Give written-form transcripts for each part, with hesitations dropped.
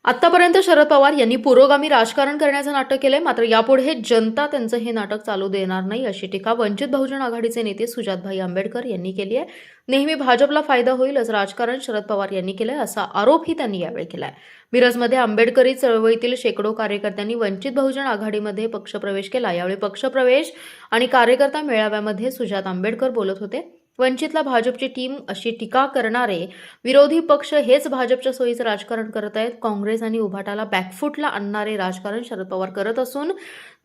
आतापर्यंत शरद पवार यांनी पुरोगामी राजकारण करण्याचं नाटक केलंय, मात्र यापुढे जनता त्यांचं हे नाटक चालू देणार नाही अशी टीका वंचित बहुजन आघाडीचे नेते सुजातभाई आंबेडकर यांनी केली आहे. नेहमी भाजपला फायदा होईल असं राजकारण शरद पवार यांनी केलंय असा आरोपही त्यांनी यावेळी केलाय. मिरजमध्ये आंबेडकरी चळवळीतील शेकडो कार्यकर्त्यांनी वंचित बहुजन आघाडीमध्ये पक्षप्रवेश केला. यावेळी पक्षप्रवेश आणि कार्यकर्ता मेळाव्यामध्ये सुजात आंबेडकर बोलत होते. वंचितला भाजपची टीम अशी टीका करणारे विरोधी पक्ष हेच भाजपच्या सोयीचं राजकारण करत आहेत. काँग्रेस आणि उभाटाला बॅकफुटला आणणारे राजकारण शरद पवार करत असून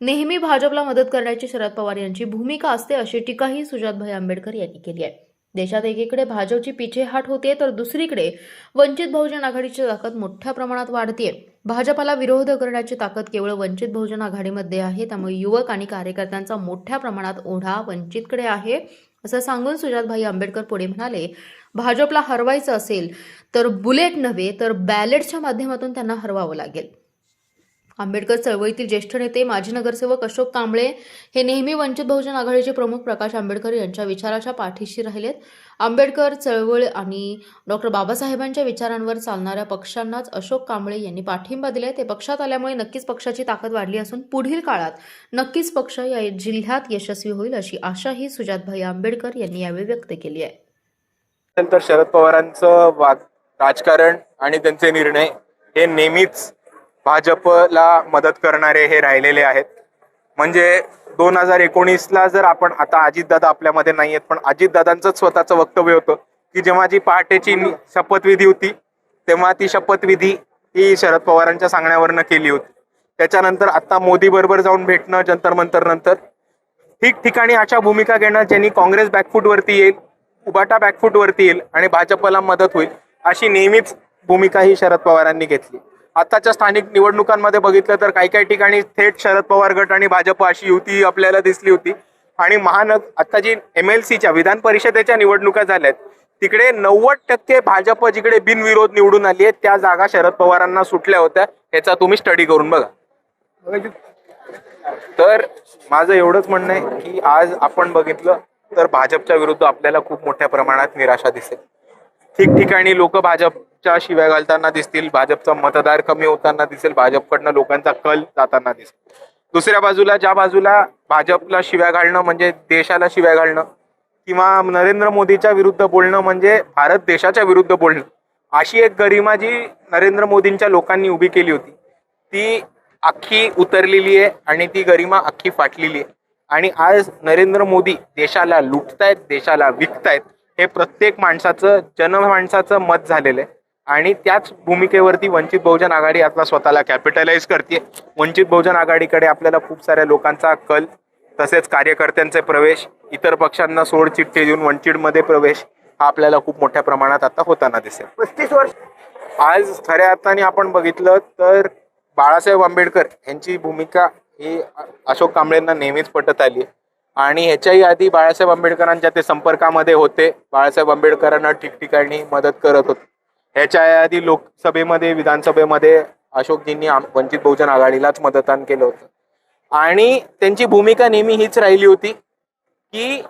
नेहमी भाजपला मदत करण्याची शरद पवार यांची भूमिका असते अशी टीकाही सुजातभाई आंबेडकर यांनी केली आहे. देशात एकीकडे भाजपची पिछेहाट होते तर दुसरीकडे वंचित बहुजन आघाडीची ताकद मोठ्या प्रमाणात वाढतेय. भाजपला विरोध करण्याची ताकद केवळ वंचित बहुजन आघाडीमध्ये आहे. त्यामुळे युवक आणि कार्यकर्त्यांचा मोठ्या प्रमाणात ओढा वंचितकडे आहे असं सांगून सुजातभाई आंबेडकर पुढे म्हणाले, भाजपला हरवायचं असेल तर बुलेट नव्हे तर बॅलेटच्या माध्यमातून त्यांना हरवावं लागेल. आंबेडकर चळवळीतील ज्येष्ठ नेते माजी नगरसेवक अशोक कांबळे हे नेहमी वंचित बहुजन आघाडीचे प्रमुख प्रकाश आंबेडकर यांच्या विचाराच्या पाठीशी राहिलेत. आंबेडकर चळवळ आणि डॉक्टर बाबासाहेबांच्या विचारांवर चालणाऱ्या पक्षांनाच अशोक कांबळे यांनी पाठिंबा दिलाय. ते पक्षात आल्यामुळे नक्कीच पक्षाची ताकद वाढली असून पुढील काळात नक्कीच पक्ष या जिल्ह्यात यशस्वी होईल अशी आशाही सुजातभाई आंबेडकर यांनी यावेळी व्यक्त केली आहे. नंतर शरद पवारांचं राजकारण आणि त्यांचे निर्णय हे नेहमीच भाजपला मदत करणारे हे राहिलेले आहेत. म्हणजे 2019ला जर आपण आता अजितदादा आपल्यामध्ये नाही आहेत, पण अजितदादांचं स्वतःचं वक्तव्य होतं की जेव्हा जी पहाटेची शपथविधी होती तेव्हा ती शपथविधी ही शरद पवारांच्या सांगण्यावरनं केली होती. त्याच्यानंतर आता मोदी बरोबर जाऊन भेटणं जंतर मंतर नंतर ठिकठिकाणी अशा भूमिका घेणं ज्यांनी काँग्रेस बॅकफूटवरती येईल, उभाटा बॅकफूटवरती येईल आणि भाजपला मदत होईल अशी नेहमीच भूमिका ही शरद पवारांनी घेतली. आताच्या स्थानिक निवडणुकांमध्ये बघितलं तर काही काही ठिकाणी थेट शरद पवार गट आणि भाजप अशी युती आपल्याला दिसली होती. आणि आता जी MLCच्या विधान परिषदेच्या निवडणुका झाल्यात तिकडे 90% भाजप जिकडे बिनविरोध निवडून आली आहे त्या जागा शरद पवारांना सुटल्या होत्या. ह्याचा तुम्ही स्टडी करून बघा. तर माझं एवढंच म्हणणं आहे की आज आपण बघितलं तर भाजपच्या विरुद्ध आपल्याला खूप मोठ्या प्रमाणात निराशा दिसेल. ठिकठिकाणी लोक भाजपच्या शिव्या घालताना दिसतील, भाजपचा मतदार कमी होताना दिसेल, भाजपकडनं लोकांचा कल जाताना दिसेल. दुसऱ्या बाजूला ज्या बाजूला भाजपला शिव्या घालणं म्हणजे देशाला शिव्या घालणं किंवा नरेंद्र मोदीच्या विरुद्ध बोलणं म्हणजे भारत देशाच्या विरुद्ध बोलणं, अशी एक गरिमा जी नरेंद्र मोदींच्या लोकांनी उभी केली होती ती अख्खी उतरलेली आहे आणि ती गरिमा अख्खी फाटलेली आहे. आणि आज नरेंद्र मोदी देशाला लुटतायत, देशाला विकतायत हे प्रत्येक माणसाचं जनमानसाचं मत झालेलं आहे. आणि त्याच भूमिकेवरती वंचित बहुजन आघाडी आता स्वतःला कॅपिटलाइज करते. वंचित बहुजन आघाडीकडे आपल्याला खूप साऱ्या लोकांचा कल, तसेच कार्यकर्त्यांचे प्रवेश, इतर पक्षांना सोड चिठ्ठी देऊन वंचितमध्ये प्रवेश हा आपल्याला खूप मोठ्या प्रमाणात आता होताना दिसेल. 35 वर्ष आज खऱ्या अर्थाने आपण बघितलं तर बाळासाहेब आंबेडकर यांची भूमिका ही अशोक कांबळेंना नेहमीच पटत आली आणि ह्याच्याही आधी बाळासाहेब आंबेडकरांच्या ते संपर्कामध्ये होते. बाळासाहेब आंबेडकरांना ठिकठिकाणी मदत करत होते. ह्याच्या आधी लोकसभेमध्ये, विधानसभेमध्ये अशोकजींनी वंचित बहुजन आघाडीलाच मतदान केलं होतं. आणि त्यांची भूमिका नेहमी हीच राहिली होती की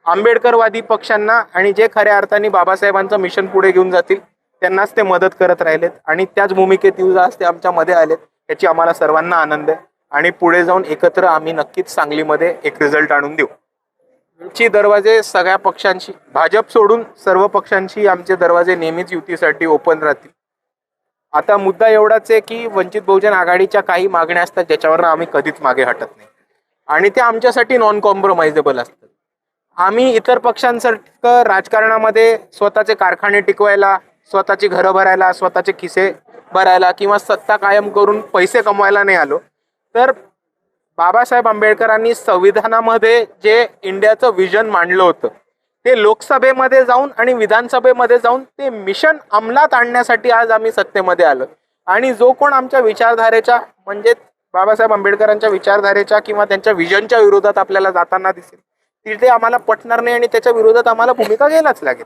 आंबेडकरवादी पक्षांना आणि जे खऱ्या अर्थाने बाबासाहेबांचं मिशन पुढे घेऊन जातील त्यांनाच ते मदत करत राहिलेत आणि त्याच भूमिकेत आज ते आमच्यामध्ये आलेत. याची आम्हाला सर्वांना आनंद आहे आणि पुढे जाऊन एकत्र आम्ही नक्कीच सांगलीमध्ये एक रिझल्ट आणून देऊ. आमचे दरवाजे सगळ्या पक्षांशी, भाजप सोडून सर्व पक्षांशी आमचे दरवाजे नेहमीच युतीसाठी ओपन राहतील. आता मुद्दा एवढाच आहे की वंचित बहुजन आघाडीच्या काही मागण्या असतात ज्याच्यावर आम्ही कधीच मागे हटत नाही आणि त्या आमच्यासाठी नॉन कॉम्प्रोमाइजेबल असतात. आम्ही इतर पक्षांसारखं राजकारणामध्ये स्वतःचे कारखाने टिकवायला, स्वतःची घरं भरायला, स्वतःचे खिसे भरायला किंवा सत्ता कायम करून पैसे कमवायला नाही आलो. तर बाबासाहेब आंबेडकरांनी संविधानामध्ये जे इंडियाचं विजन मांडलं होतं ते लोकसभेमध्ये जाऊन आणि विधानसभेमध्ये जाऊन ते मिशन अंमलात आणण्यासाठी आज आम्ही सत्तेमध्ये आलो. आणि जो कोण आमच्या विचारधारेच्या म्हणजे बाबासाहेब आंबेडकरांच्या विचारधारेच्या किंवा त्यांच्या विजनच्या विरोधात आपल्याला जाताना दिसेल तिथे आम्हाला पटणार नाही आणि त्याच्या विरोधात आम्हाला भूमिका घ्यायलाच लागेल.